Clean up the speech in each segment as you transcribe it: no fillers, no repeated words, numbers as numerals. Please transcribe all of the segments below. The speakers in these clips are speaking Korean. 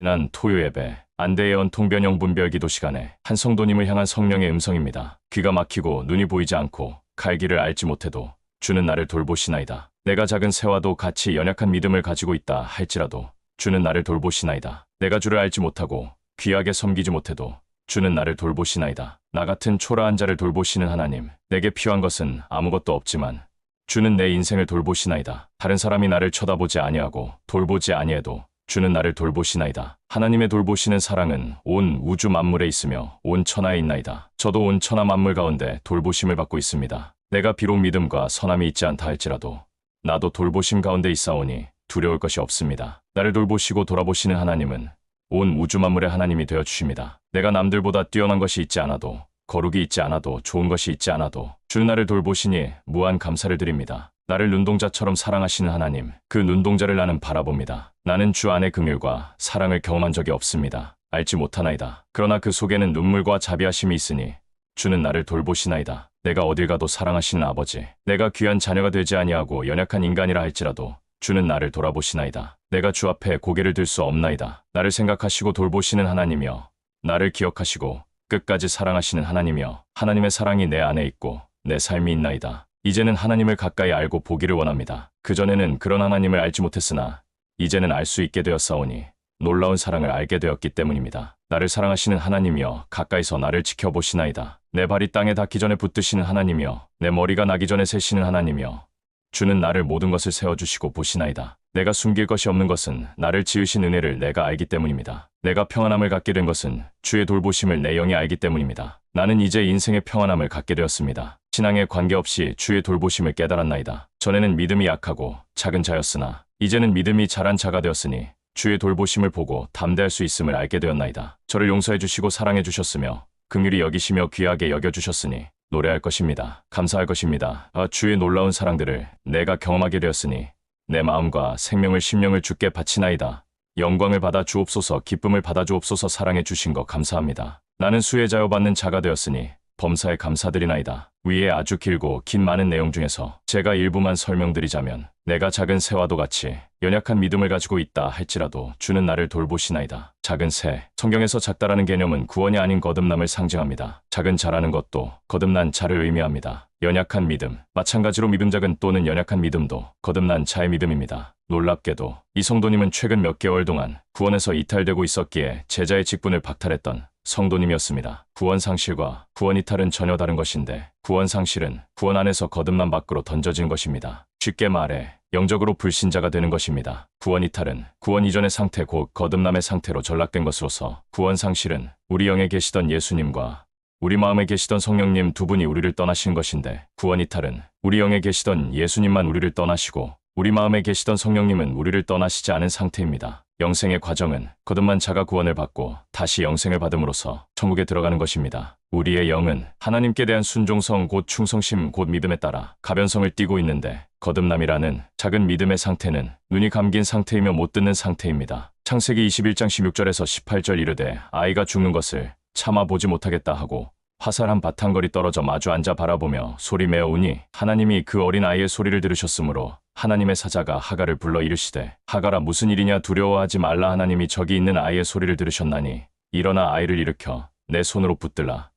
난 토요 예배, 안대예언 통변형 분별 기도 시간에 한 성도님을 향한 성령의 음성입니다. 귀가 막히고 눈이 보이지 않고 갈 길을 알지 못해도 주는 나를 돌보시나이다. 내가 작은 새와도 같이 연약한 믿음을 가지고 있다 할지라도 주는 나를 돌보시나이다. 내가 주를 알지 못하고 귀하게 섬기지 못해도 주는 나를 돌보시나이다. 나 같은 초라한 자를 돌보시는 하나님, 내게 필요한 것은 아무것도 없지만 주는 내 인생을 돌보시나이다. 다른 사람이 나를 쳐다보지 아니하고 돌보지 아니해도 주는 나를 돌보시나이다. 하나님의 돌보시는 사랑은 온 우주 만물에 있으며 온 천하에 있나이다. 저도 온 천하 만물 가운데 돌보심을 받고 있습니다. 내가 비록 믿음과 선함이 있지 않다 할지라도 나도 돌보심 가운데 있사오니 두려울 것이 없습니다. 나를 돌보시고 돌아보시는 하나님은 온 우주 만물의 하나님이 되어 주십니다. 내가 남들보다 뛰어난 것이 있지 않아도 거룩이 있지 않아도 좋은 것이 있지 않아도 주는 나를 돌보시니 무한 감사를 드립니다. 나를 눈동자처럼 사랑하시는 하나님, 그 눈동자를 나는 바라봅니다. 나는 주 안의 긍휼과 사랑을 경험한 적이 없습니다. 알지 못하나이다. 그러나 그 속에는 눈물과 자비하심이 있으니 주는 나를 돌보시나이다. 내가 어딜 가도 사랑하시는 아버지, 내가 귀한 자녀가 되지 아니하고 연약한 인간이라 할지라도 주는 나를 돌아보시나이다. 내가 주 앞에 고개를 들 수 없나이다. 나를 생각하시고 돌보시는 하나님이여, 나를 기억하시고 끝까지 사랑하시는 하나님이여, 하나님의 사랑이 내 안에 있고 내 삶이 있나이다. 이제는 하나님을 가까이 알고 보기를 원합니다. 그전에는 그런 하나님을 알지 못했으나 이제는 알 수 있게 되었사오니 놀라운 사랑을 알게 되었기 때문입니다. 나를 사랑하시는 하나님이여, 가까이서 나를 지켜보시나이다. 내 발이 땅에 닿기 전에 붙드시는 하나님이여, 내 머리가 나기 전에 세시는 하나님이여, 주는 나를 모든 것을 세워주시고 보시나이다. 내가 숨길 것이 없는 것은 나를 지으신 은혜를 내가 알기 때문입니다. 내가 평안함을 갖게 된 것은 주의 돌보심을 내 영이 알기 때문입니다. 나는 이제 인생의 평안함을 갖게 되었습니다. 신앙에 관계없이 주의 돌보심을 깨달았나이다. 전에는 믿음이 약하고 작은 자였으나 이제는 믿음이 자란 자가 되었으니 주의 돌보심을 보고 담대할 수 있음을 알게 되었나이다. 저를 용서해 주시고 사랑해 주셨으며 긍휼히 여기시며 귀하게 여겨주셨으니 노래할 것입니다. 감사할 것입니다. 주의 놀라운 사랑들을 내가 경험하게 되었으니 내 마음과 생명을 심령을 주께 바치나이다. 영광을 받아 주옵소서, 기쁨을 받아 주옵소서. 사랑해 주신 것 감사합니다. 나는 수혜자여 받는 자가 되었으니 범사에 감사드리나이다. 위에 아주 길고 긴 많은 내용 중에서 제가 일부만 설명드리자면, 내가 작은 새와도 같이 연약한 믿음을 가지고 있다 할지라도 주는 나를 돌보시나이다. 작은 새, 성경에서 작다라는 개념은 구원이 아닌 거듭남을 상징합니다. 작은 자라는 것도 거듭난 자를 의미합니다. 연약한 믿음, 마찬가지로 믿음 작은 또는 연약한 믿음도 거듭난 자의 믿음입니다. 놀랍게도 이 성도님은 최근 몇 개월 동안 구원에서 이탈되고 있었기에 제자의 직분을 박탈했던 성도님이었습니다. 구원 상실과 구원 이탈은 전혀 다른 것인데, 구원 상실은 구원 안에서 거듭남 밖으로 던져진 것입니다. 쉽게 말해 영적으로 불신자가 되는 것입니다. 구원 이탈은 구원 이전의 상태 곧 거듭남의 상태로 전락된 것으로서, 구원 상실은 우리 영에 계시던 예수님과 우리 마음에 계시던 성령님 두 분이 우리를 떠나신 것인데, 구원 이탈은 우리 영에 계시던 예수님만 우리를 떠나시고 우리 마음에 계시던 성령님은 우리를 떠나시지 않은 상태입니다. 영생의 과정은 거듭난 자가 구원을 받고 다시 영생을 받음으로써 천국에 들어가는 것입니다. 우리의 영은 하나님께 대한 순종성 곧 충성심 곧 믿음에 따라 가변성을 띠고 있는데, 거듭남이라는 작은 믿음의 상태는 눈이 감긴 상태이며 못 듣는 상태입니다. 창세기 21장 16절에서 18절 이르되 아이가 죽는 것을 참아 보지 못하겠다 하고 화살 한 바탕거리 떨어져 마주 앉아 바라보며 소리 메어 우니, 하나님이 그 어린 아이의 소리를 들으셨으므로 하나님의 사자가 하갈을 불러 이르시되, 하갈아 무슨 일이냐, 두려워하지 말라. 하나님이 저기 있는 아이의 소리를 들으셨나니 일어나 아이를 일으켜 내 손으로 붙들라.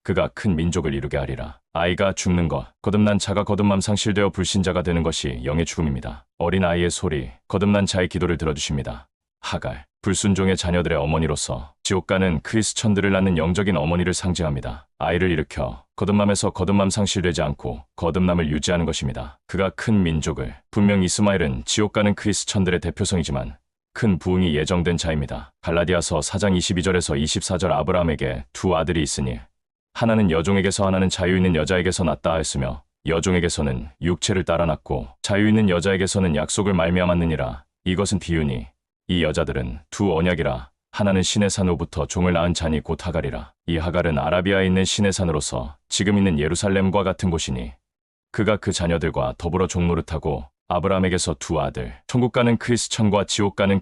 그가 큰 민족을 이루게 하리라. 아이가 죽는 것, 거듭난 자가 거듭남 상실되어 불신자가 되는 것이 영의 죽음입니다. 어린 아이의 소리, 거듭난 자의 기도를 들어주십니다. 하갈, 불순종의 자녀들의 어머니로서 지옥 가는 크리스천들을 낳는 영적인 어머니를 상징합니다. 아이를 일으켜 거듭남에서 거듭남 상실되지 않고 거듭남을 유지하는 것입니다. 그가 큰 민족을, 분명 이스마엘은 지옥 가는 크리스천들의 대표성이지만 큰 부흥이 예정된 자입니다. 갈라디아서 4장 22절에서 24절 아브라함에게 두 아들이 있으니 하나는 여종에게서 하나는 자유 있는 여자에게서 났다 하였으며, 여종에게서는 육체를 따라 났고 자유 있는 여자에게서는 약속을 말미암았느니라. 이것은 비유니 이 여자들은 두 언약이라. 하나는 시내산으로부터 종을 낳은 자니 곧 하갈이라. 이 하갈은 아라비아에 있는 시내산으로서 지금 있는 예루살렘과 같은 곳이니 그가 그 자녀들과 더불어 종노릇하고 아브라함에게서 두 아들, 천국 가는 크리스천과 지옥 가는